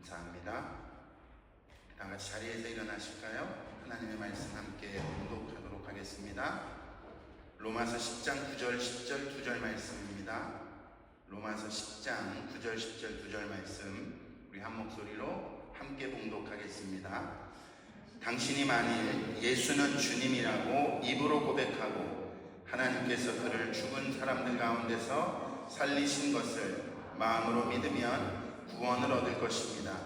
감사합니다. 다 같이 자리에서 일어나실까요? 하나님의 말씀 함께 봉독하도록 하겠습니다. 로마서 10장 9절 10절 2절 말씀입니다. 로마서 10장 9절 10절 2절 말씀 우리 한 목소리로 함께 봉독하겠습니다. 당신이 만일 예수는 주님이라고 입으로 고백하고 하나님께서 그를 죽은 사람들 가운데서 살리신 것을 마음으로 믿으면 구원을 얻을 것입니다.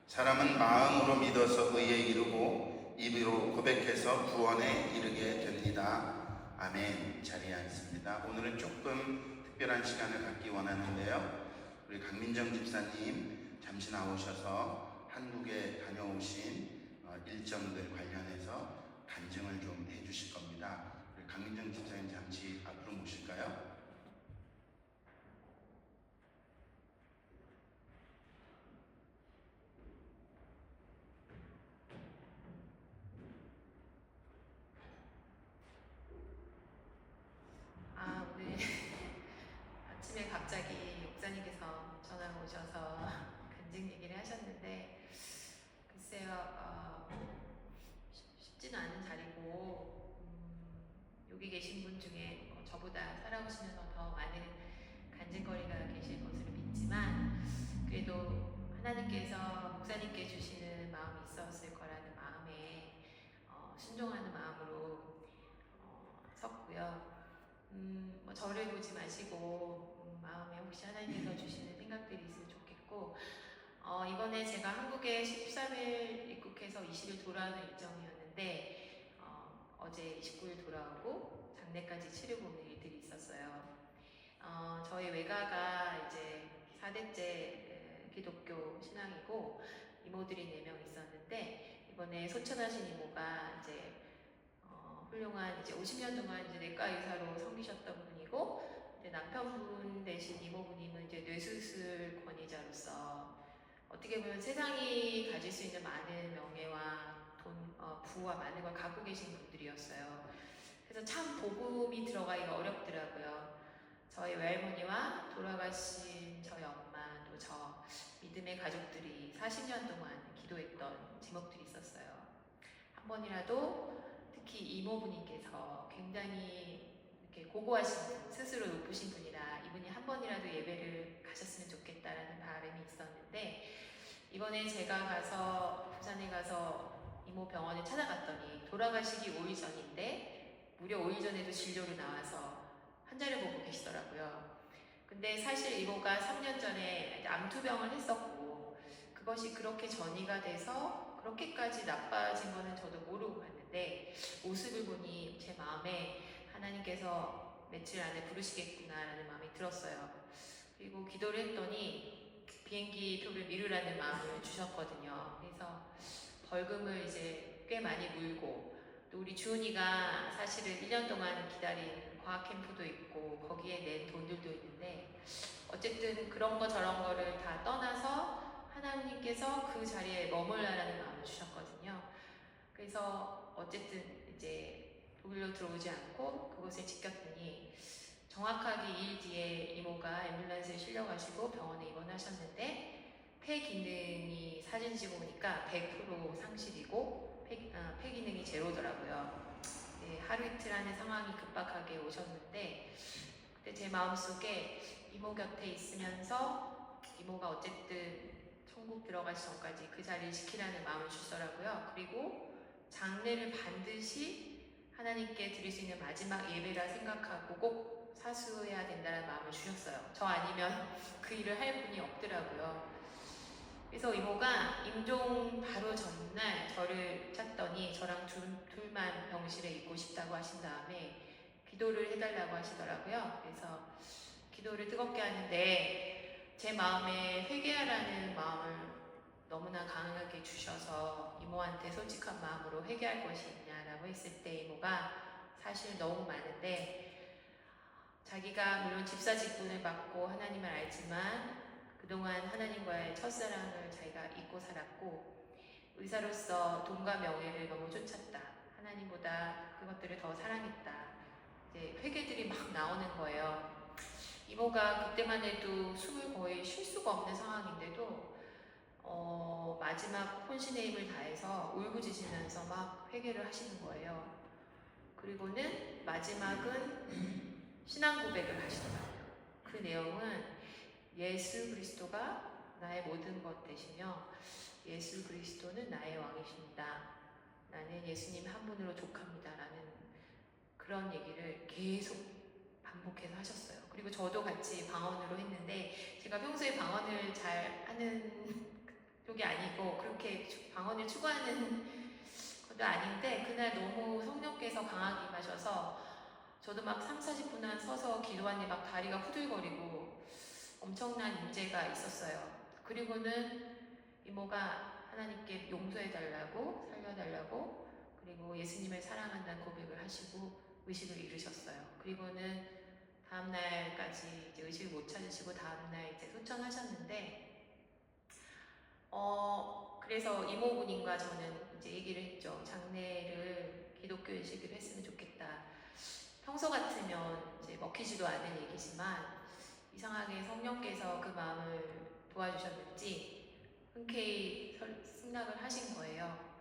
사람은 마음으로 믿어서 의에 이르고 입으로 고백해서 구원에 이르게 됩니다. 아멘. 자리에 앉습니다. 오늘은 조금 특별한 시간을 갖기 원하는데요. 우리 강민정 집사님 잠시 나오셔서 한국에 다녀오신 일정들 관련해서 간증을 좀 해주실 겁니다. 우리 강민정 집사님 잠시 앞으로 모실까요? 오늘 아침에 갑자기 목사님께서 전화가 오셔서 간증 얘기를 하셨는데 글쎄요, 쉽지는 않은 자리고 여기 계신 분 중에 저보다 살아오시면서 더 많은 간증거리가 계실 것으로 믿지만 그래도 하나님께서 목사님께 주시는 마음이 있었을 거라는 마음에 순종하는 마음으로 섰고요. 저를 보지 마시고 마음에 혹시 하나님께서 주시는 생각들이 있으면 좋겠고 이번에 제가 한국에 13일 입국해서 20일 돌아오는 일정이었는데 어제 29일 돌아오고 장례까지 치르고 오는 일들이 있었어요. 저희 외가가 이제 4대째 기독교 신앙이고 이모들이 4명 있었는데 이번에 소천하신 이모가 이제 훌륭한 이제 50년 동안 이제 내과 의사로 섬기셨던 분이고 이제 남편분 대신 이모부님은 이제 뇌수술 권위자로서 어떻게 보면 세상이 가질 수 있는 많은 명예와 돈, 부와 많은 걸 갖고 계신 분들이었어요. 그래서 참 복음이 들어가기가 어렵더라고요. 저희 외할머니와 돌아가신 저희 엄마 또 저 믿음의 가족들이 40년 동안 기도했던 제목들이 있었어요. 한 번이라도 특히 이모부님께서 굉장히 이렇게 고고하신 분, 스스로 높으신 분이라 이분이 한 번이라도 예배를 가셨으면 좋겠다라는 바람이 있었는데 이번에 제가 가서 부산에 가서 이모 병원에 찾아갔더니 돌아가시기 5일 전인데 무려 5일 전에도 진료로 나와서 환자를 보고 계시더라고요. 근데 사실 이모가 3년 전에 암투병을 했었고 그것이 그렇게 전이가 돼서 그렇게까지 나빠진 거는 저도 모르고 갔는데 모습을 보니 제 마음에 하나님께서 며칠 안에 부르시겠구나라는 마음이 들었어요. 그리고 기도를 했더니 비행기 표를 미루라는 마음을 주셨거든요. 그래서 벌금을 이제 꽤 많이 물고 또 우리 주은이가 사실은 1년 동안 기다린 과학 캠프도 있고 거기에 낸 돈들도 있는데 어쨌든 그런 거 저런 거를 다 떠나서 하나님께서 그 자리에 머물라라는 마음을 주셨거든요. 그래서 어쨌든 이제 독일로 들어오지 않고 그곳에 지켰더니 정확하게 2일 뒤에 이모가 앰뷸런스에 실려가시고 병원에 입원하셨는데 폐 기능이 사진 찍어 보니까 100% 상실이고 폐 기능이 제로더라고요. 네, 하루 이틀 안에 상황이 급박하게 오셨는데 그때 제 마음속에 이모 곁에 있으면서 이모가 어쨌든 천국 들어가기 전까지 그 자리를 지키라는 마음을 주시더라고요. 그리고 장례를 반드시 하나님께 드릴 수 있는 마지막 예배라 생각하고 꼭 사수해야 된다는 마음을 주셨어요. 저 아니면 그 일을 할 분이 없더라고요. 그래서 이모가 임종 바로 전날 저를 찾더니 저랑 둘만 병실에 있고 싶다고 하신 다음에 기도를 해달라고 하시더라고요. 그래서 기도를 뜨겁게 하는데 제 마음에 회개하라는 마음을 너무나 강하게 주셔서 이모한테 솔직한 마음으로 회개할 것이 있냐라고 했을 때 이모가 사실 너무 많은데 자기가 물론 집사 직분을 받고 하나님을 알지만 그동안 하나님과의 첫사랑을 자기가 잊고 살았고 의사로서 돈과 명예를 너무 쫓았다. 하나님보다 그것들을 더 사랑했다. 이제 회개들이 막 나오는 거예요. 이모가 그때만 해도 숨을 거의 쉴 수가 없는 상황인데도 마지막 혼신의 힘을 다해서 울부짖으면서 막 회개를 하시는 거예요. 그리고는 마지막은 신앙 고백을 하시더라고요. 그 내용은 예수 그리스도가 나의 모든 것 되시며 예수 그리스도는 나의 왕이십니다. 나는 예수님 한 분으로 족합니다. 라는 그런 얘기를 계속 반복해서 하셨어요. 그리고 저도 같이 방언으로 했는데 제가 평소에 방언을 잘 하는 쪽이 아니고 그렇게 방언을 추구하는 것도 아닌데 그날 너무 성령께서 강하게 임하셔서 저도 막 3, 40분간 서서 기도하니 막 다리가 후들거리고 엄청난 문제가 있었어요. 그리고는 이모가 하나님께 용서해달라고 살려달라고 그리고 예수님을 사랑한다는 고백을 하시고 의식을 잃으셨어요. 그리고는 다음날까지 이제 의식을 못 찾으시고 다음날 이제 소천하셨는데 그래서 이모부님과 저는 이제 얘기를 했죠. 장례를 기독교 의식으로 했으면 좋겠다. 평소 같으면 이제 먹히지도 않을 얘기지만 이상하게 성령께서 그 마음을 도와주셨는지 흔쾌히 승낙을 하신 거예요.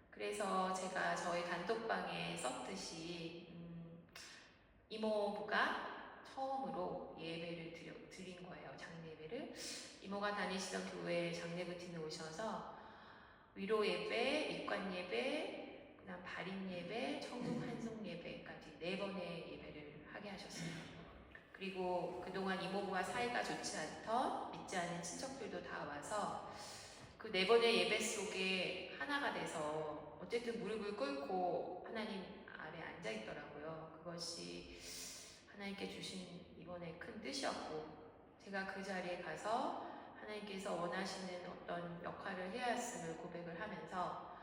그래서 제가 저희 단톡방에 썼듯이 이모부가 처음으로 예배를 드린 거예요. 장례 예배를. 이모가 다니시던 교회 장례부팀에 오셔서 위로 예배, 입관 예배, 그다음 발인 예배, 청국 한송 예배까지 4번의 예배를 하게 하셨어요. 그리고 그동안 이모부와 사이가 좋지 않던 믿지 않은 친척들도 다 와서 그 4번의 예배 속에 하나가 돼서 어쨌든 무릎을 꿇고 하나님 아래 앉아 있더라고요. 그것이 하나님께 주신 이번에 큰 뜻이었고 제가 그 자리에 가서 하나님께서 원하시는 어떤 역할을 해야 했음을 고백을 하면서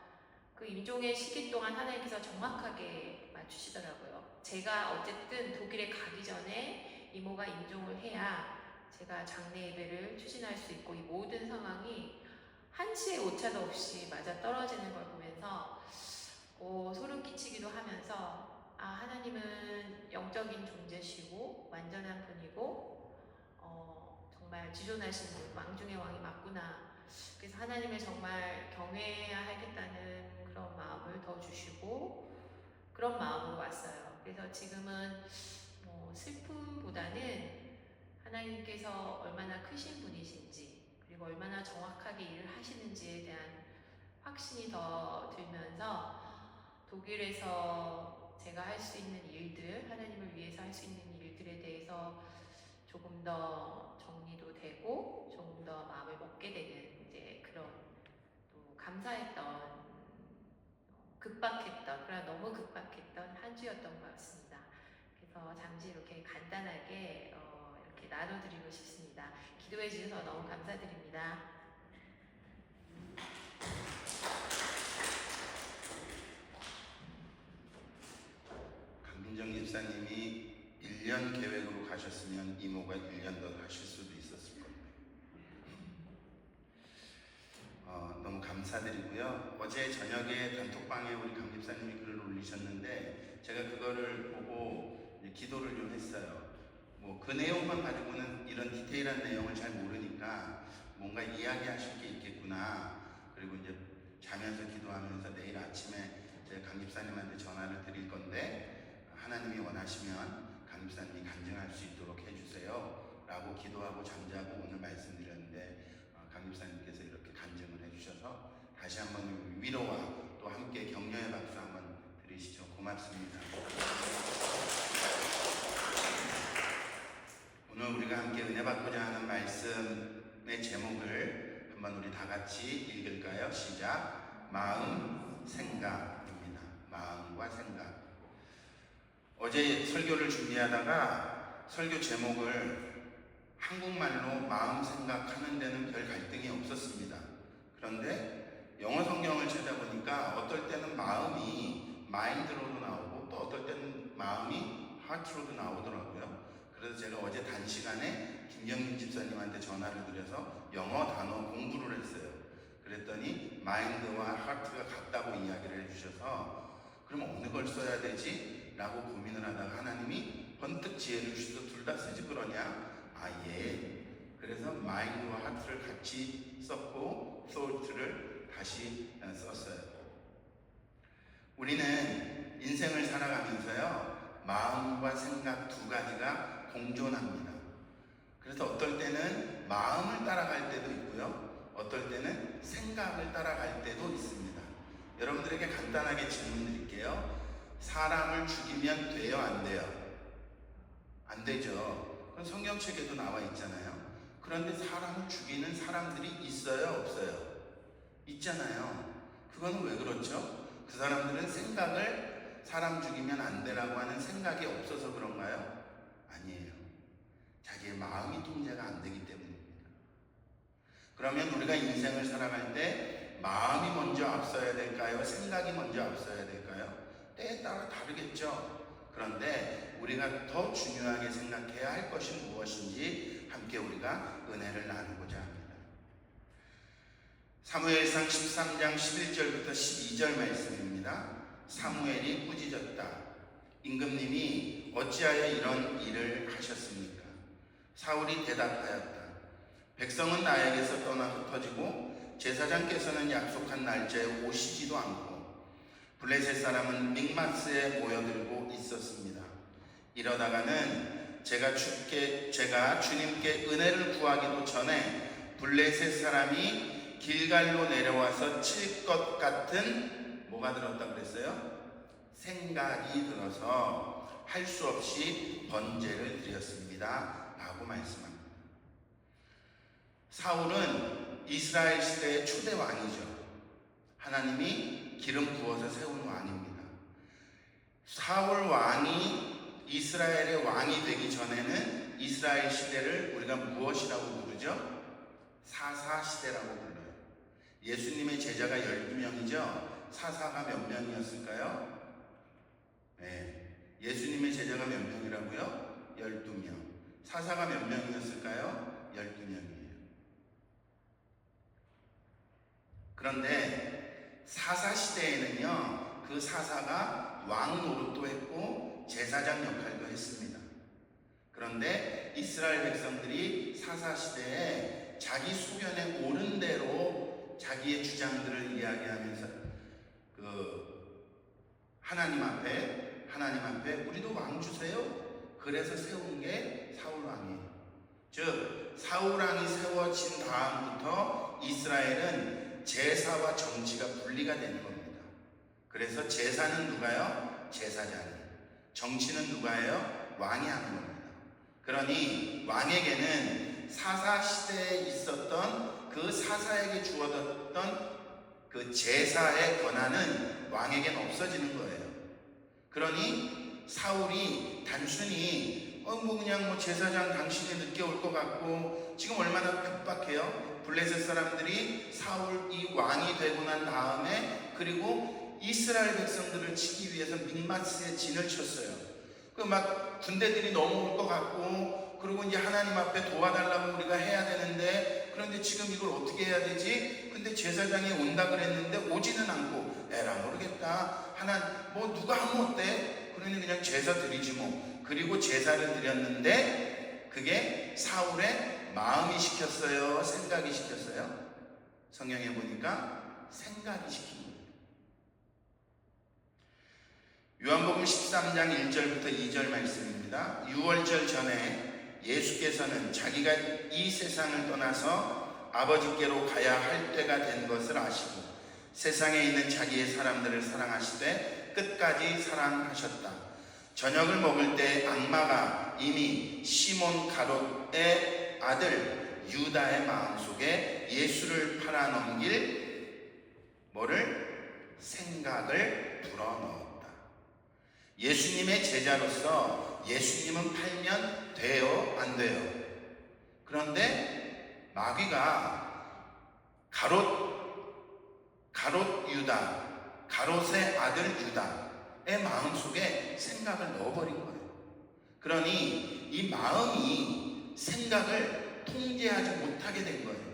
그 임종의 시기 동안 하나님께서 정확하게 맞추시더라고요. 제가 어쨌든 독일에 가기 전에 이모가 임종을 해야 제가 장례 예배를 추진할 수 있고 이 모든 상황이 한치의 오차도 없이 맞아 떨어지는 걸 보면서 소름 끼치기도 하면서 하나님은 영적인 존재시고 완전한 분이고 정말 지존하신 분, 왕 중의 왕이 맞구나. 그래서 하나님을 정말 경외해야 하겠다는 그런 마음을 더 주시고 그런 마음으로 왔어요. 그래서 지금은 슬픔보다는 하나님께서 얼마나 크신 분이신지 그리고 얼마나 정확하게 일을 하시는지에 대한 확신이 더 들면서 독일에서 제가 할 수 있는 일들, 하나님을 위해서 할 수 있는 일들에 대해서 조금 더 정리도 되고 조금 더 마음을 먹게 되는 이제 그런 또 감사했던 급박했던 그러나 너무 급박했던 한 주였던 것 같습니다. 그래서 잠시 이렇게 간단하게 이렇게 나눠드리고 싶습니다. 기도해 주셔서 너무 감사드립니다. 강민정 집사님이 1년 계획으로 가셨으면 이모가 1년 더 하실 수도 있었을 겁니다. 너무 감사드리고요. 어제 저녁에 단톡방에 우리 강 집사님이 글을 올리셨는데 제가 그거를 보고 기도를 좀 했어요. 그 내용만 가지고는 이런 디테일한 내용을 잘 모르니까 뭔가 이야기하실 게 있겠구나. 그리고 이제 자면서 기도하면서 내일 아침에 제가 강 집사님한테 전화를 드릴 건데 하나님이 원하시면 강 집사님이 간증할 수 있도록 해주세요 라고 기도하고 잠자고 오늘 말씀드렸는데 강 집사님께서 이렇게 간증을 해주셔서 다시 한번 위로와 또 함께 격려의 박수 한번 드리시죠. 고맙습니다. 오늘 우리가 함께 은혜 받고자 하는 말씀의 제목을 한번 우리 다 같이 읽을까요? 시작. 마음, 생각입니다. 마음과 생각. 어제 설교를 준비하다가 설교 제목을 한국말로 마음 생각하는 데는 별 갈등이 없었습니다. 그런데 영어 성경을 찾아보니까 어떨 때는 마음이 마인드로도 나오고 또 어떨 때는 마음이 하트로도 나오더라고요. 그래서 제가 어제 단시간에 김경민 집사님한테 전화를 드려서 영어 단어 공부를 했어요. 그랬더니 마인드와 하트가 같다고 이야기를 해주셔서 그럼 어느 걸 써야 되지? 라고 고민을 하다가 하나님이 번뜩 지혜를 주셔서 둘 다 쓰지 그러냐? 예. 그래서 마인드와 하트를 같이 썼고 thought를 다시 썼어요. 우리는 인생을 살아가면서요, 마음과 생각 두 가지가 공존합니다. 그래서 어떨 때는 마음을 따라갈 때도 있고요, 어떨 때는 생각을 따라갈 때도 있습니다. 여러분들에게 간단하게 질문 드릴게요. 사람을 죽이면 돼요, 안 돼요? 안 되죠. 그건 성경책에도 나와 있잖아요. 그런데 사람을 죽이는 사람들이 있어요, 없어요? 있잖아요. 그건 왜 그렇죠? 그 사람들은 생각을 사람 죽이면 안 되라고 하는 생각이 없어서 그런가요? 아니에요. 자기의 마음이 통제가 안 되기 때문입니다. 그러면 우리가 인생을 살아갈 때 마음이 먼저 앞서야 될까요? 생각이 먼저 앞서야 될까요? 때에 따라 다르겠죠. 그런데 우리가 더 중요하게 생각해야 할 것이 무엇인지 함께 우리가 은혜를 나누고자 합니다. 사무엘상 13장 11절부터 12절 말씀입니다. 사무엘이 꾸짖었다. 임금님이 어찌하여 이런 일을 하셨습니까? 사울이 대답하였다. 백성은 나에게서 떠나서 터지고 제사장께서는 약속한 날짜에 오시지도 않고 블레셋 사람은 믹마스에 모여들고 있었습니다. 이러다가는 제가 주님께 은혜를 구하기도 전에 블레셋 사람이 길갈로 내려와서 칠 것 같은 뭐가 들었다 그랬어요? 생각이 들어서 할 수 없이 번제를 드렸습니다. 라고 말씀합니다. 사울은 이스라엘 시대의 초대 왕이죠. 하나님이 기름 부어서 세운 왕입니다. 사울 왕이 이스라엘의 왕이 되기 전에는 이스라엘 시대를 우리가 무엇이라고 부르죠? 사사시대라고 불러요. 예수님의 제자가 12명이죠. 사사가 몇 명이었을까요? 네. 예수님의 제자가 몇 명이라고요? 12명. 사사가 몇 명이었을까요? 12명이에요. 그런데 사사시대에는요, 그 사사가 왕 노릇도 했고 제사장 역할도 했습니다. 그런데 이스라엘 백성들이 사사시대에 자기 소견에 옳은 대로 자기의 주장들을 이야기하면서 하나님 앞에 우리도 왕 주세요. 그래서 세운 게 사울 왕이에요. 즉 사울 왕이 세워진 다음부터 이스라엘은 제사와 정치가 분리가 되는 겁니다. 그래서 제사는 누가요? 제사장이. 정치는 누가예요? 왕이 하는 겁니다. 그러니 왕에게는 사사시대에 있었던 그 사사에게 주어졌던 그 제사의 권한은 왕에게는 없어지는 거예요. 그러니 사울이 단순히 그냥 제사장 당신이 늦게 올 것 같고 지금 얼마나 급박해요. 블레셋 사람들이 사울이 왕이 되고 난 다음에 그리고 이스라엘 백성들을 치기 위해서 믹마스에 진을 쳤어요. 막 군대들이 넘어올 것 같고 그리고 이제 하나님 앞에 도와달라고 우리가 해야 되는데 그런데 지금 이걸 어떻게 해야 되지? 근데 제사장이 온다 그랬는데 오지는 않고 에라 모르겠다. 누가 하면 어때? 그러니 그냥 제사 드리지 뭐. 그리고 제사를 드렸는데 그게 사울의 마음이 시켰어요? 생각이 시켰어요? 성경에 보니까 생각이 시킨 거예요. 요한복음 13장 1절부터 2절 말씀입니다. 6월절 전에 예수께서는 자기가 이 세상을 떠나서 아버지께로 가야 할 때가 된 것을 아시고 세상에 있는 자기의 사람들을 사랑하시되 끝까지 사랑하셨다. 저녁을 먹을 때 악마가 이미 시몬 가롯의 아들 유다의 마음속에 예수를 팔아넘길 생각을 불어넣었다. 예수님의 제자로서 예수님은 팔면 돼요? 안 돼요? 그런데 마귀가 가롯 유다, 가롯의 아들 유다의 마음속에 생각을 넣어버린 거예요. 그러니 이 마음이 생각을 통제하지 못하게 된 거예요.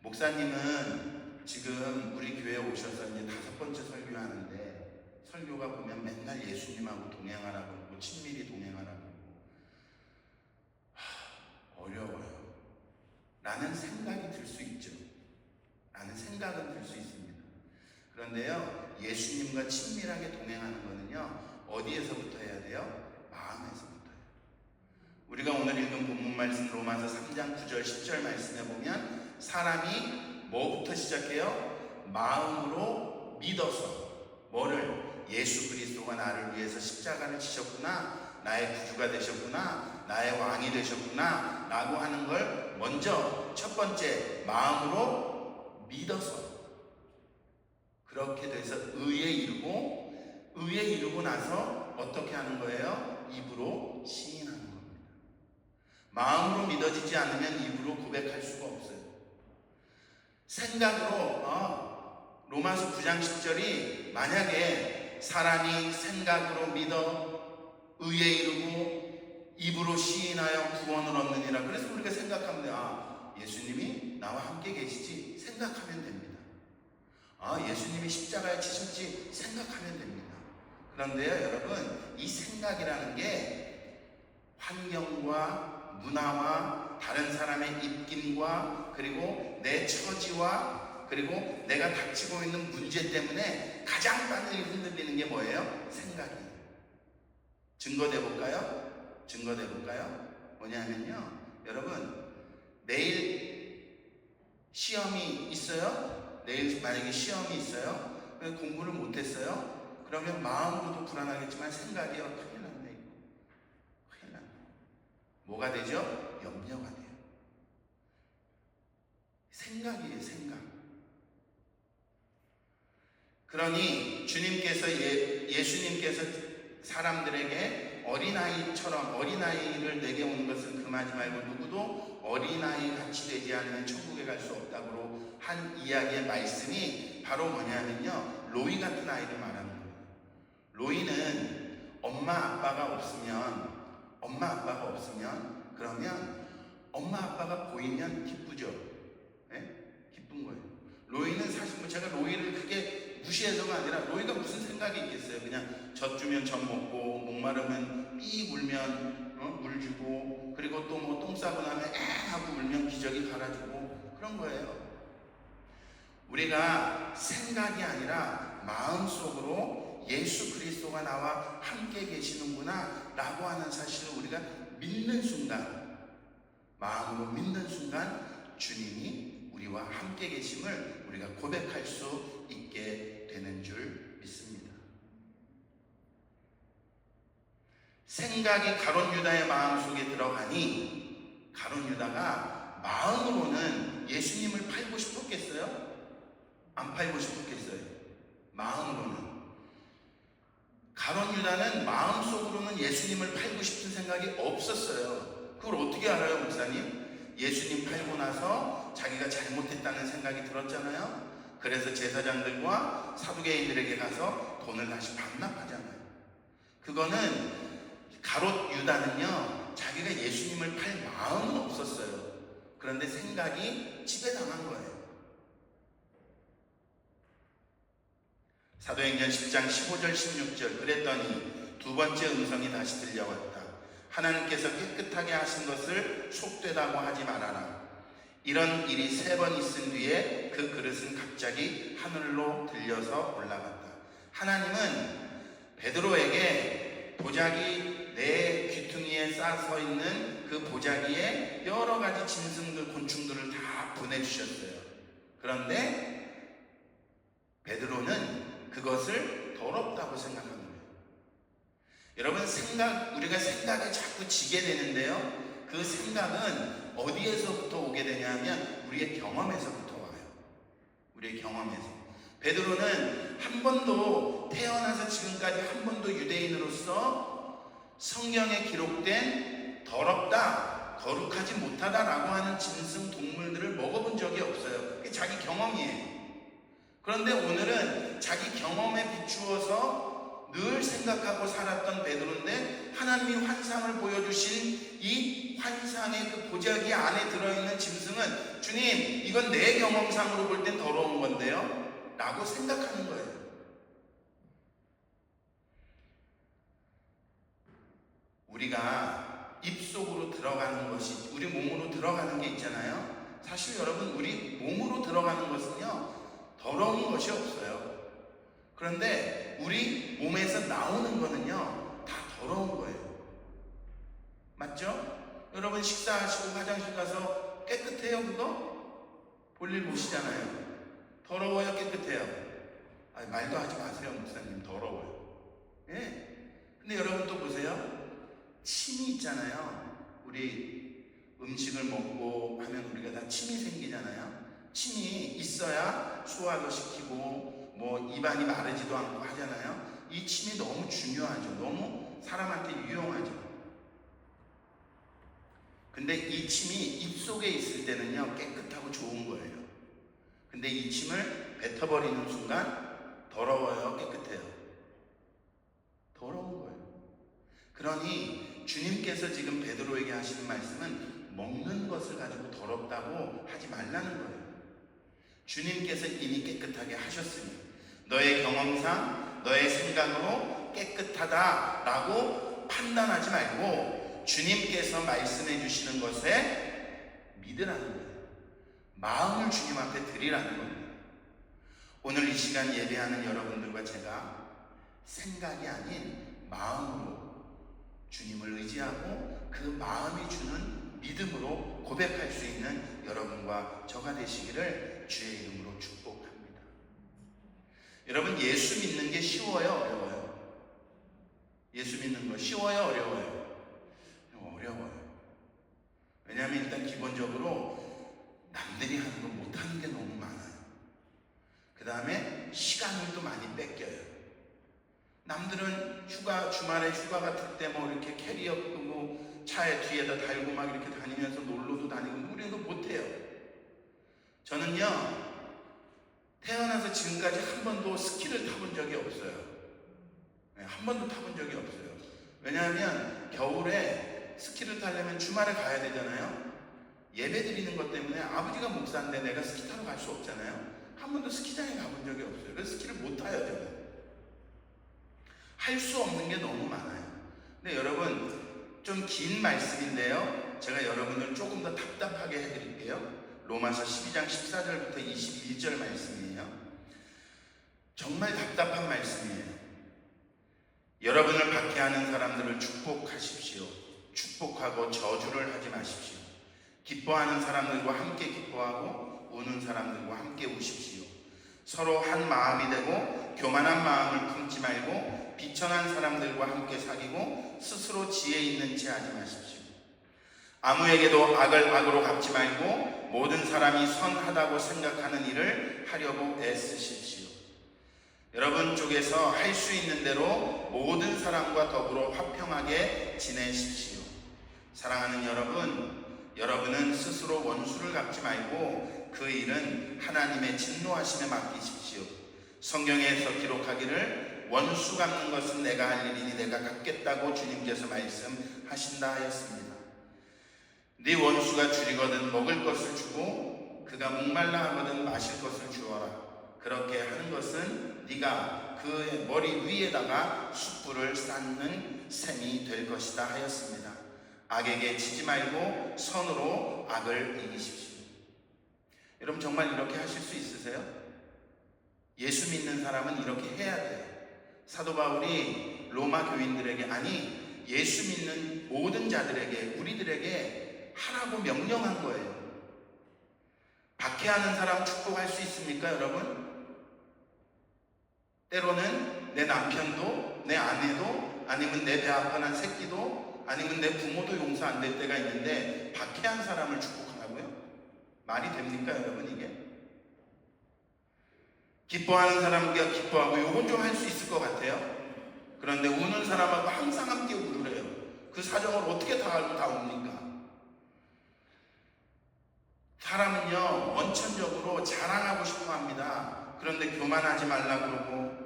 목사님은 지금 우리 교회에 오셔서 이제 5번째 설교하는데 설교가 보면 맨날 예수님하고 동행하라고 그러고 친밀히 동행하라고 그러고, 하, 어려워요. 라는 생각이 들 수 있죠. 그런데 5번째 설교하는데 6번째 설교하는데 설교가 보면 맨날 예수님하고 동행하라고 그러고 친밀히 동행하라고 그러고, 하, 어려워요. 라는 생각이 들 수 있죠. 그런데 라는 생각은 들 수 있습니다. 그런데요, 예수님과 친밀하게 동행하는 거는요, 어디에서부터 해야 돼요? 마음에서부터요. 우리가 오늘 읽은 본문 말씀 로마서 3장 9절 10절 말씀에 보면 사람이 뭐부터 시작해요? 마음으로 믿어서 뭐를? 예수 그리스도가 나를 위해서 십자가를 지셨구나, 나의 구주가 되셨구나, 나의 왕이 되셨구나 라고 하는 걸 먼저 첫 번째 마음으로 믿어서, 그렇게 돼서 의에 이르고 나서 어떻게 하는 거예요? 입으로 시인하는 겁니다. 마음으로 믿어지지 않으면 입으로 고백할 수가 없어요. 생각으로 로마서 9장 10절이 만약에 사람이 생각으로 믿어 의에 이르고 입으로 시인하여 구원을 얻느니라. 그래서 우리가 생각하면 돼요. 예수님이 나와 함께 계시지 생각하면 됩니다. 예수님이 십자가에 지셨지 생각하면 됩니다. 그런데요, 여러분, 이 생각이라는 게 환경과 문화와 다른 사람의 입김과 그리고 내 처지와 그리고 내가 닥치고 있는 문제 때문에 가장 빨리 흔들리는 게 뭐예요? 생각이에요. 증거대볼까요? 뭐냐면요, 여러분, 내일 시험이 있어요? 내일 만약에 시험이 있어요? 공부를 못했어요? 그러면 마음으로도 불안하겠지만 생각이요, 큰일 났네. 뭐가 되죠? 염려가 돼요. 생각이에요, 생각. 그러니 예수님께서 사람들에게 어린아이를 내게 오는 것을 금하지 말고 누구도 어린아이 같이 되지 않으면 천국에 갈 수 없다고 한 이야기의 말씀이 바로 뭐냐면요, 로이 같은 아이를 말하는 거예요. 로이는 엄마 아빠가 없으면 그러면 엄마 아빠가 보이면 기쁘죠. 기쁜 거예요. 로이는 사실 제가 로이를 크게 무시해서가 아니라 로이가 무슨 생각이 있겠어요. 그냥 젖 주면 젖 먹고 목마르면 삐 울면 물 주고 그리고 또 뭐 똥 싸고 나면 에 하고 울면 기저귀 갈아주고 그런 거예요. 우리가 생각이 아니라 마음속으로 예수 그리스도가 나와 함께 계시는구나 라고 하는 사실을 우리가 믿는 순간, 마음으로 믿는 순간 주님이 우리와 함께 계심을 우리가 고백할 수 있게 되는 줄 믿습니다. 생각이 가룟 유다의 마음속에 들어가니 가룟 유다가 마음으로는 예수님을 팔고 싶었겠어요? 안 팔고 싶었겠어요? 마음으로는. 가룟 유다는 마음속으로는 예수님을 팔고 싶은 생각이 없었어요. 그걸 어떻게 알아요, 목사님? 예수님 팔고 나서 자기가 잘못했다는 생각이 들었잖아요. 그래서 제사장들과 사두개인들에게 가서 돈을 다시 반납하잖아요. 그거는 가롯 유다는요, 자기가 예수님을 팔 마음은 없었어요. 그런데 생각이 지배당한 거예요. 사도행전 10장 15절 16절 그랬더니 두 번째 음성이 다시 들려왔다. 하나님께서 깨끗하게 하신 것을 속되다고 하지 말아라. 이런 일이 3번 있은 뒤에 그 그릇은 갑자기 하늘로 들려서 올라갔다. 하나님은 베드로에게 보자기 내 귀퉁이에 싸서 있는 그 보자기에 여러 가지 짐승들, 곤충들을 다 보내주셨어요. 그런데 베드로는 그것을 더럽다고 생각하는 거예요. 여러분, 우리가 생각에 자꾸 지게 되는데요, 그 생각은 어디에서부터 오게 되냐면 우리의 경험에서부터 와요. 우리의 경험에서. 베드로는 한 번도 태어나서 지금까지 한 번도 유대인으로서 성경에 기록된 더럽다, 거룩하지 못하다라고 하는 짐승 동물들을 먹어본 적이 없어요. 그게 자기 경험이에요. 그런데 오늘은 자기 경험에 비추어서 늘 생각하고 살았던 베드로인데 하나님이 환상을 보여주신 이 환상의 그 보자기 안에 들어있는 짐승은 주님, 이건 내 경험상으로 볼 땐 더러운 건데요? 라고 생각하는 거예요. 우리가 입속으로 들어가는 것이, 우리 몸으로 들어가는 게 있잖아요. 사실 여러분, 우리 몸 몸으로 들어가는 것은요 더러운 것이 없어요. 그런데 우리 몸에서 나오는 거는요 다 더러운 거예요. 맞죠? 여러분 식사하시고 화장실 가서 깨끗해요 그거? 볼일 보시잖아요. 더러워요 깨끗해요? 말도 하지 마세요 목사님. 더러워요. 예. 근데 여러분 또 보세요. 침이 있잖아요. 우리 음식을 먹고 하면 우리가 다 침이 생기잖아요. 침이 있어야 소화도 시키고 뭐 입안이 마르지도 않고 하잖아요. 이 침이 너무 중요하죠. 너무 사람한테 유용하죠. 근데 이 침이 입속에 있을 때는요 깨끗하고 좋은 거예요. 근데 이 침을 뱉어버리는 순간 더러워요 깨끗해요? 더러운 거예요. 그러니 주님께서 지금 베드로에게 하시는 말씀은 먹는 것을 가지고 더럽다고 하지 말라는 거예요. 주님께서 이미 깨끗하게 하셨으니 너의 경험상 너의 생각으로 깨끗하다라고 판단하지 말고 주님께서 말씀해 주시는 것에 믿으라는 거예요. 마음을 주님 앞에 드리라는 겁니다. 오늘 이 시간 예배하는 여러분들과 제가 생각이 아닌 마음으로 주님을 의지하고 그 마음이 주는 믿음으로 고백할 수 있는 여러분과 저가 되시기를 주의 이름으로 축복합니다. 여러분 예수 믿는 게 쉬워요 어려워요? 예수 믿는 거 쉬워요 어려워요? 어려워요. 왜냐하면 일단 기본적으로 남들이 하는 거 못하는 게 너무 많아요. 그 다음에 시간을 또 많이 뺏겨요. 남들은 주말에 휴가 같을 때 뭐 이렇게 캐리어 끄고 차에 뒤에다 달고 막 이렇게 다니면서 놀러도 다니고 우리는 그거 못해요. 저는요 태어나서 지금까지 한 번도 스키를 타본 적이 없어요. 한 번도 타본 적이 없어요. 왜냐하면 겨울에 스키를 타려면 주말에 가야 되잖아요. 예배 드리는 것 때문에 아버지가 목사인데 내가 스키 타러 갈 수 없잖아요. 한 번도 스키장에 가본 적이 없어요. 그래서 스키를 못 타요 저는. 할 수 없는 게 너무 많아요. 근데 여러분 좀 긴 말씀인데요 제가 여러분을 조금 더 답답하게 해드릴게요. 로마서 12장 14절부터 21절 말씀이에요. 정말 답답한 말씀이에요. 여러분을 박해하는 사람들을 축복하십시오. 축복하고 저주를 하지 마십시오. 기뻐하는 사람들과 함께 기뻐하고 우는 사람들과 함께 우십시오. 서로 한 마음이 되고 교만한 마음을 품지 말고 비천한 사람들과 함께 사귀고 스스로 지혜 있는 체 하지 마십시오. 아무에게도 악을 악으로 갚지 말고 모든 사람이 선하다고 생각하는 일을 하려고 애쓰십시오. 여러분 쪽에서 할 수 있는 대로 모든 사람과 더불어 화평하게 지내십시오. 사랑하는 여러분, 여러분은 스스로 원수를 갚지 말고 그 일은 하나님의 진노하심에 맡기십시오. 성경에서 기록하기를 원수 갚는 것은 내가 할 일이니 내가 갚겠다고 주님께서 말씀하신다 하였습니다. 네 원수가 줄이거든 먹을 것을 주고 그가 목말라 하거든 마실 것을 주어라. 그렇게 하는 것은 네가 그의 머리 위에다가 숯불을 쌓는 셈이 될 것이다 하였습니다. 악에게 지지 말고 선으로 악을 이기십시오. 여러분 정말 이렇게 하실 수 있으세요? 예수 믿는 사람은 이렇게 해야 돼요. 사도 바울이 로마 교인들에게 아니 예수 믿는 모든 자들에게 우리들에게 하라고 명령한 거예요. 박해하는 사람 축복할 수 있습니까 여러분? 때로는 내 남편도 내 아내도 아니면 내 배 아파난 새끼도 아니면 내 부모도 용서 안 될 때가 있는데 박해한 사람을 축복하라고요? 말이 됩니까 여러분 이게? 기뻐하는 사람과 기뻐하고 요건 좀 할 수 있을 것 같아요. 그런데 우는 사람하고 항상 함께 울으래요. 그 사정을 어떻게 다 알고 다 웁니까? 사람은요 원천적으로 자랑하고 싶어 합니다. 그런데 교만하지 말라고 그러고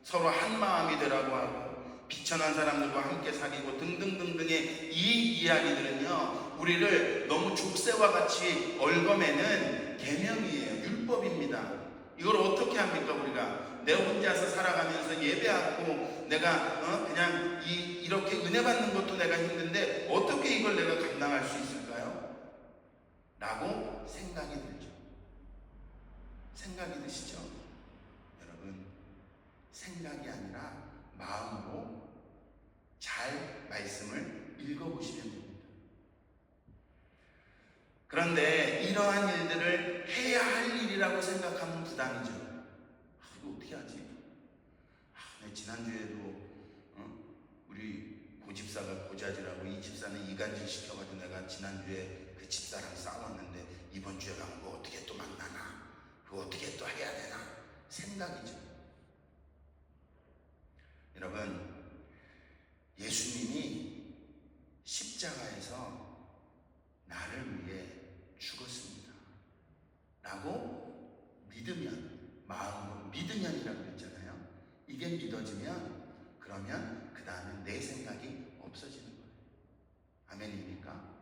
서로 한 마음이 되라고 하고 비천한 사람들과 함께 사귀고 등등등등의 이 이야기들은요 우리를 너무 족쇄와 같이 얽어매는 계명이에요. 율법입니다. 이걸 어떻게 합니까 우리가? 내 혼자서 살아가면서 예배하고 내가 그냥 이렇게 은혜 받는 것도 내가 힘든데 어떻게 이걸 내가 감당할 수 있을까요? 라고 생각이 들죠. 생각이 드시죠? 여러분, 생각이 아니라 마음으로 잘 말씀을 읽어보시면 됩니다. 그런데 이러한 일들을 해야 할 일이라고 생각하면 부담이죠. 이거 어떻게 하지? 내 지난주에도 우리 고집사가 고자질하고 이 집사는 이간질 시켜가지고 내가 지난주에 그 집사랑 싸웠는데 이번 주에 가면 그거 어떻게 또 만나나? 그거 어떻게 또 해야 되나? 생각이죠. 여러분, 예수님이 십자가에서 나를 위해 죽었습니다 라고 믿으면, 마음으로 믿으면이라고 그랬잖아요. 이게 믿어지면 그러면 그 다음에 내 생각이 없어지는 거예요. 아멘입니까?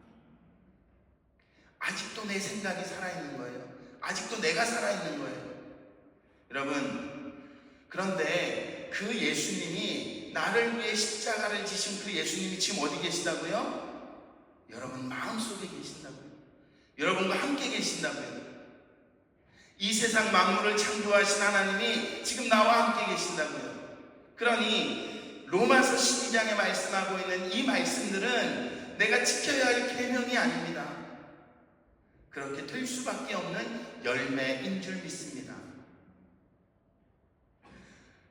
아직도 내 생각이 살아있는 거예요. 아직도 내가 살아있는 거예요. 여러분, 그런데 그 예수님이 나를 위해 십자가를 지신 그 예수님이 지금 어디 계시다고요? 여러분 마음속에 계신다고요. 여러분과 함께 계신다고요. 이 세상 만물을 창조하신 하나님이 지금 나와 함께 계신다고요. 그러니 로마서 12장에 말씀하고 있는 이 말씀들은 내가 지켜야 할 계명이 아닙니다. 그렇게 될 수밖에 없는 열매인 줄 믿습니다.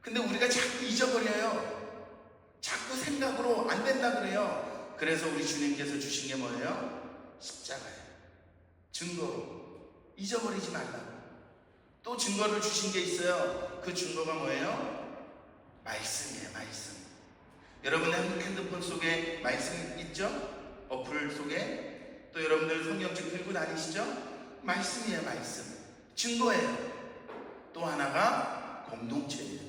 근데 우리가 자꾸 잊어버려요. 자꾸 생각으로 안 된다 그래요. 그래서 우리 주님께서 주신 게 뭐예요? 십자가예요. 증거로. 잊어버리지 말라고. 또 증거를 주신 게 있어요. 그 증거가 뭐예요? 말씀이에요. 말씀. 여러분의 핸드폰 속에 말씀 있죠? 어플 속에. 또 여러분들 성경책 들고 다니시죠? 말씀이에요. 말씀. 증거예요. 또 하나가 공동체예요.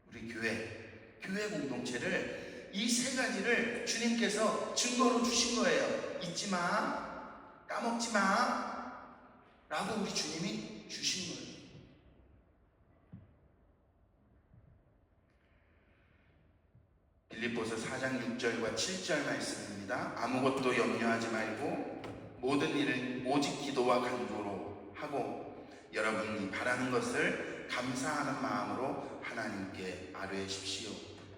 우리 교회 공동체를, 이 세 가지를 주님께서 증거로 주신 거예요. 잊지 마, 까먹지 마 라고 우리 주님이 주신 거예요. 빌립보서 4장 6절과 7절 말씀입니다. 아무것도 염려하지 말고 모든 일을 오직 기도와 간구로 하고 여러분이 바라는 것을 감사하는 마음으로 하나님께 아뢰십시오.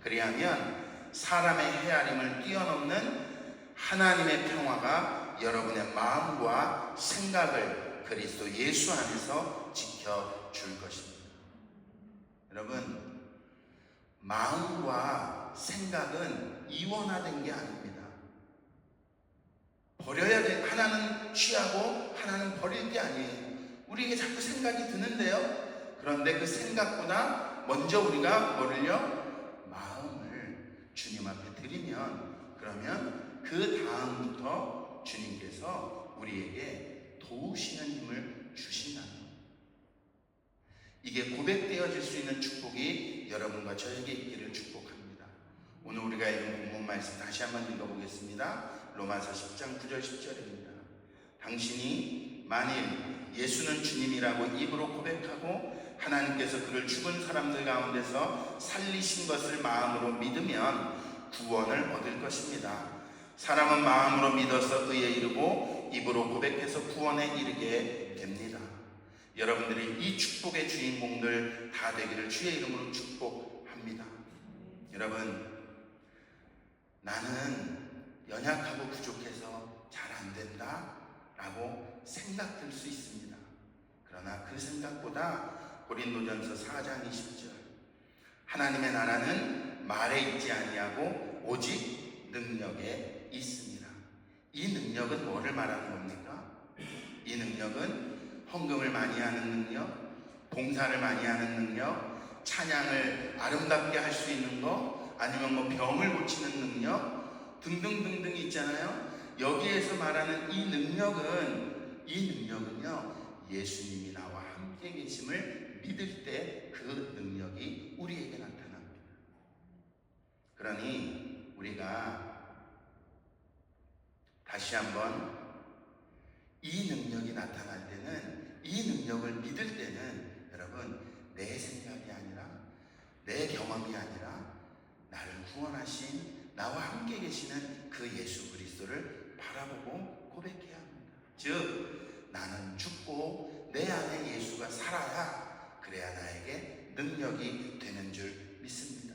그리하면 사람의 헤아림을 뛰어넘는 하나님의 평화가 여러분의 마음과 생각을 그리스도 예수 안에서 지켜줄 것입니다. 여러분, 마음과 생각은 이원화된 게 아닙니다. 버려야 돼. 하나는 취하고 하나는 버릴 게 아니에요. 우리에게 자꾸 생각이 드는데요. 그런데 그 생각보다 먼저 우리가 뭐를요? 마음을 주님 앞에 드리면, 그러면 그 다음부터 주님께서 우리에게 도우시는 힘을 주신다는 거예요. 이게 고백되어질 수 있는 축복이 여러분과 저에게 있기를 축복합니다. 오늘 우리가 읽은 본문 말씀 다시 한번 읽어보겠습니다. 로마서 10장 9절 10절입니다. 당신이 만일 예수는 주님이라고 입으로 고백하고 하나님께서 그를 죽은 사람들 가운데서 살리신 것을 마음으로 믿으면 구원을 얻을 것입니다. 사람은 마음으로 믿어서 의에 이르고 입으로 고백해서 구원에 이르게 됩니다. 여러분들이 이 축복의 주인공들 다 되기를 주의 이름으로 축복합니다. 여러분, 나는 연약하고 부족해서 잘 안 된다 라고 생각될 수 있습니다. 그러나 그 생각보다 고린도전서 4장 20절, 하나님의 나라는 말에 있지 아니하고 오직 능력에 있습니다. 이 능력은 뭐를 말하는 겁니까? 이 능력은 헌금을 많이 하는 능력, 봉사를 많이 하는 능력, 찬양을 아름답게 할 수 있는 거, 아니면 뭐 병을 고치는 능력 등등등등 있잖아요. 여기에서 말하는 이 능력은요, 예수님이 나와 함께 계심을 믿을 때 그 능력이 우리에게 나타납니다. 그러니 우리가 다시 한번 이 능력이 나타날 때는, 이 능력을 믿을 때는 여러분, 내 생각이 아니라, 내 경험이 아니라 나를 구원하신, 나와 함께 계시는 그 예수 그리스도를 바라보고 고백해야 합니다. 즉, 나는 죽고 내 안에 예수 그리스도가 살아야 그래야 나에게 능력이 되는 줄 믿습니다.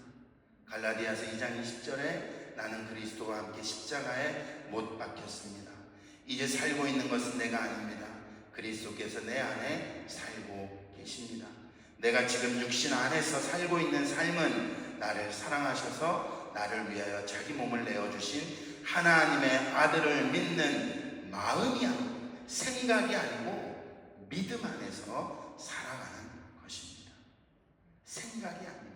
갈라디아서 2장 20절에 나는 그리스도와 함께 십자가에 못 박혔습니다. 이제 살고 있는 것은 내가 아닙니다. 그리스도께서 내 안에 살고 계십니다. 내가 지금 육신 안에서 살고 있는 삶은 나를 사랑하셔서 나를 위하여 자기 몸을 내어주신 하나님의 아들을 믿는 마음이 아니고 생각이 아니고 믿음 안에서 살아가는 것입니다. 생각이 아니고.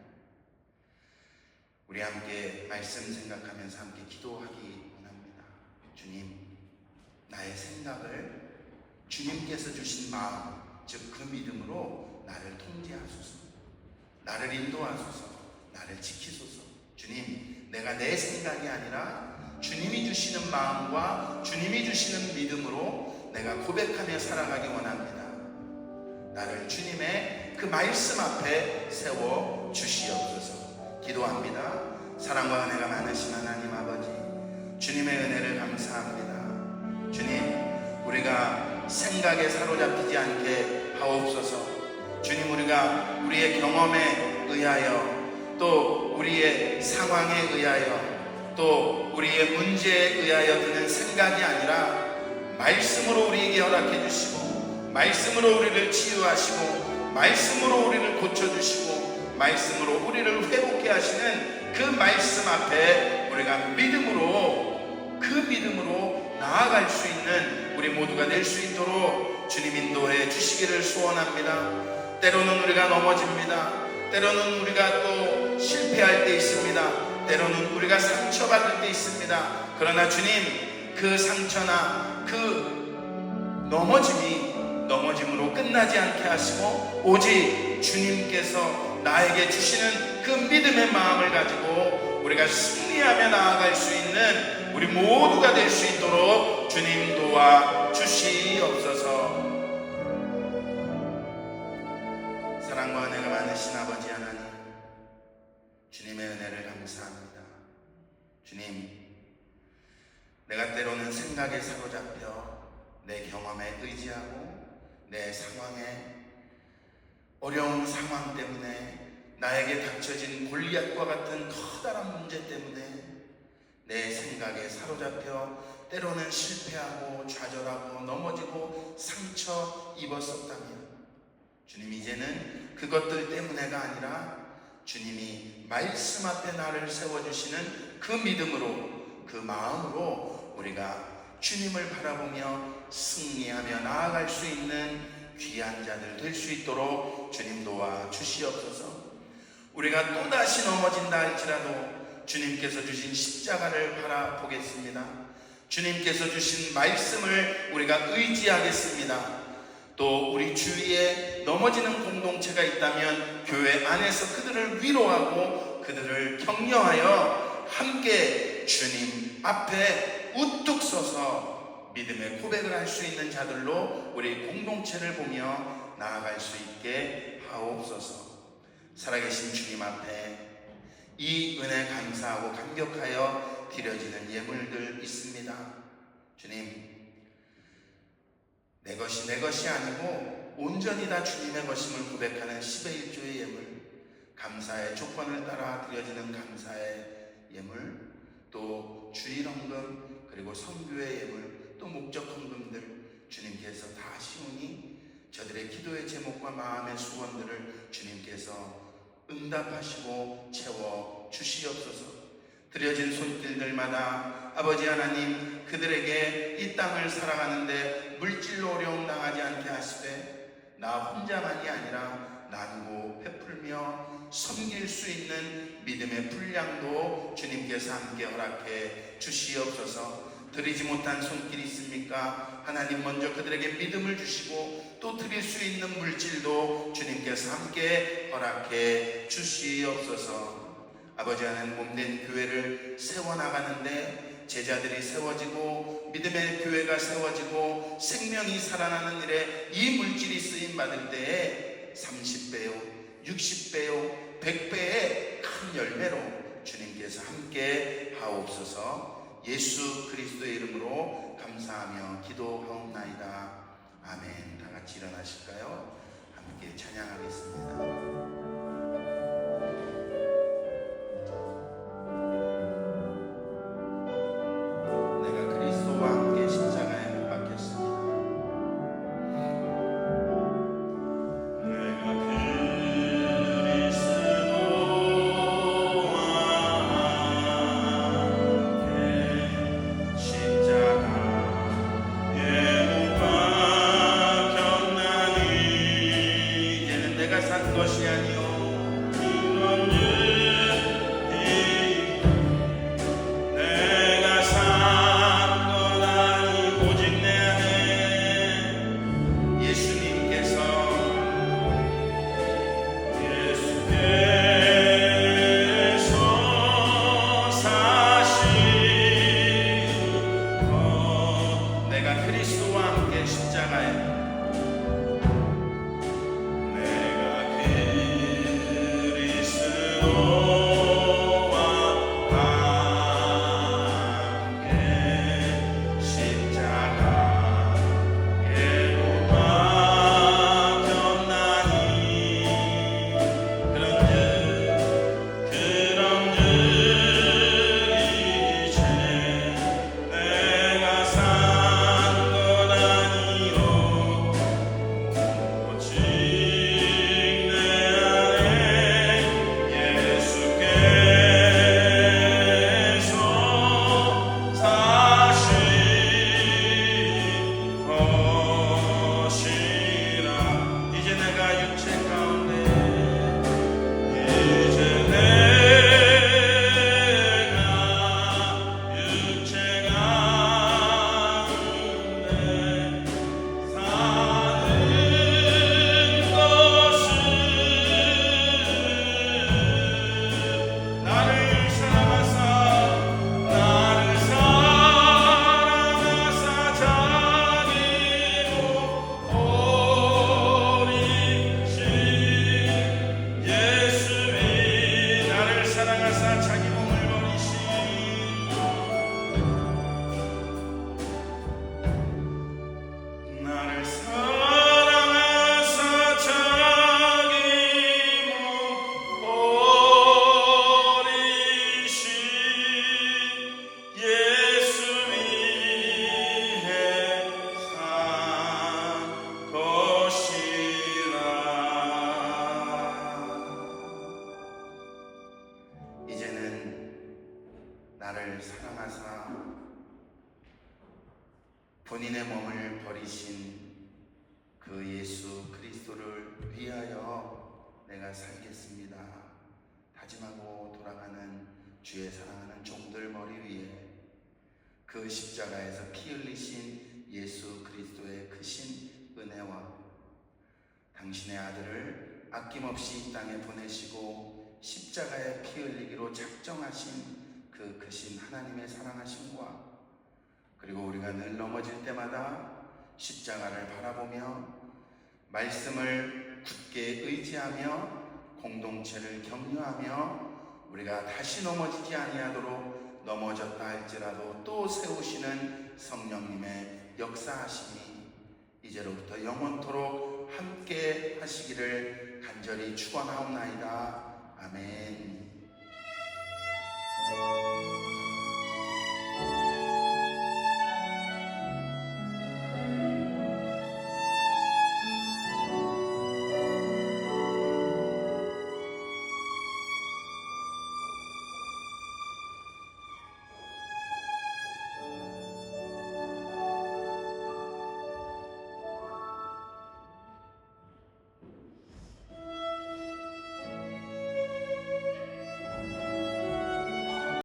우리 함께 말씀 생각하면서 함께 기도하기 원합니다. 주님, 나의 생각을 주님께서 주신 마음, 즉 그 믿음으로 나를 통제하소서, 나를 인도하소서, 나를 지키소서. 주님, 내가 내 생각이 아니라 주님이 주시는 마음과 주님이 주시는 믿음으로 내가 고백하며 살아가기 원합니다. 나를 주님의 그 말씀 앞에 세워 주시옵소서. 기도합니다. 사랑과 은혜가 많으신 하나님 아버지, 주님의 은혜를 감사합니다. 주님, 우리가 생각에 사로잡히지 않게 하옵소서. 주님, 우리가 우리의 경험에 의하여 또 우리의 상황에 의하여 또 우리의 문제에 의하여 드는 생각이 아니라 말씀으로 우리에게 허락해 주시고 말씀으로 우리를 치유하시고 말씀으로 우리를 고쳐주시고 말씀으로 우리를 회복해 하시는 그 말씀 앞에 우리가 믿음으로 그 믿음으로 나아갈 수 있는 우리 모두가 될 수 있도록 주님 인도해 주시기를 소원합니다. 때로는 우리가 넘어집니다. 때로는 우리가 또 실패할 때 있습니다. 때로는 우리가 상처받을 때 있습니다. 그러나 주님, 그 상처나 그 넘어짐으로 끝나지 않게 하시고 오직 주님께서 나에게 주시는 그 믿음의 마음을 가지고 우리가 승리하며 나아갈 수 있는 우리 모두가 될 수 있도록 주님 도와 주시옵소서. 사랑과 은혜가 많으신 아버지 하나님, 주님의 은혜를 감사합니다. 주님, 내가 때로는 생각에 사로잡혀 내 경험에 의지하고 내 상황에 어려운 상황 때문에 나에게 닥쳐진 골리앗과 같은 커다란 문제 때문에 내 생각에 사로잡혀 때로는 실패하고 좌절하고 넘어지고 상처 입었었다면 주님, 이제는 그것들 때문에가 아니라 주님이 말씀 앞에 나를 세워주시는 그 믿음으로 그 마음으로 우리가 주님을 바라보며 승리하며 나아갈 수 있는 귀한 자들 될 수 있도록 주님 도와 주시옵소서. 우리가 또다시 넘어진다 할지라도 주님께서 주신 십자가를 바라보겠습니다. 주님께서 주신 말씀을 우리가 의지하겠습니다. 또 우리 주위에 넘어지는 공동체가 있다면 교회 안에서 그들을 위로하고 그들을 격려하여 함께 주님 앞에 우뚝 서서 믿음의 고백을 할 수 있는 자들로 우리 공동체를 보며 나아갈 수 있게 하옵소서. 살아계신 주님 앞에 이 은혜 감사하고 감격하여 드려지는 예물들 있습니다. 주님, 내 것이 아니고 온전히 다 주님의 것임을 고백하는 10의 1조의 예물, 감사의 조건을 따라 드려지는 감사의 예물, 또 주일헌금, 그리고 선교의 예물, 또 목적헌금들 주님께서 다 시오니 저들의 기도의 제목과 마음의 소원들을 주님께서 응답하시고 채워 주시옵소서. 드려진 손길들마다 아버지 하나님, 그들에게 이 땅을 살아가는데 물질로 어려움 당하지 않게 하시되 나 혼자만이 아니라 나누고 베풀며 섬길 수 있는 믿음의 분량도 주님께서 함께 허락해 주시옵소서. 드리지 못한 손길이 있습니까? 하나님 먼저 그들에게 믿음을 주시고 또 드릴 수 있는 물질도 주님께서 함께 허락해 주시옵소서. 아버지 하나님, 몸된 교회를 세워나가는데 제자들이 세워지고 믿음의 교회가 세워지고 생명이 살아나는 일에 이 물질이 쓰임받을 때에 30배요 60배요 100배의 큰 열매로 주님께서 함께 하옵소서. 예수 그리스도의 이름으로 감사하며 기도하옵나이다. 아멘. 다 같이 일어나실까요? 함께 찬양하겠습니다. 내가 그리스도와 함께 십자가에 못 박혔습니다. 내가 그리스도와 함께 십자가에 못 박혔나니 이제는 내가 산 것이 아니요 그런즉 내가 산 건 아니 오직 내 안에 예수님께서 사시고 내가 그리스도와 함께 십자가에 내가 그리스도와 함께 십자가에 못 박혔나니 그런즉 이제 내가 산 건 아니요 오직 내 안에 예수께서 사신 것이라 이제 내가 육체 가운데 이제 내가 육체 가운데 사는 것은 나를 사랑하사 자기로 버리신 예수의 나를 사랑하사 자기 몸을 버리신 나를 사랑하사 자기 몸 버리신 예수 위해 산 것이라 이제는 나를 사랑하사 본인의 몸을 버리신 그 예수 그리스도를 위하여 내가 살겠습니다. 다짐하고 돌아가는 주의 사랑하는 종들 머리 위에 그 십자가에서 피 흘리신 예수 그리스도의 크신 은혜와 당신의 아들을 아낌없이 이 땅에 보내시고 십자가에 피 흘리기로 작정하신 그 크신 하나님의 사랑하심과 그리고 우리가 늘 넘어질 때마다 십자가를 바라보며 말씀을 굳게 의지하며 공동체를 격려하며 우리가 다시 넘어지지 아니하도록 넘어졌다 할지라도 또 세우시는 성령님의 역사하심이 이제로부터 영원토록 함께 하시기를 간절히 축원하옵나이다. 아멘.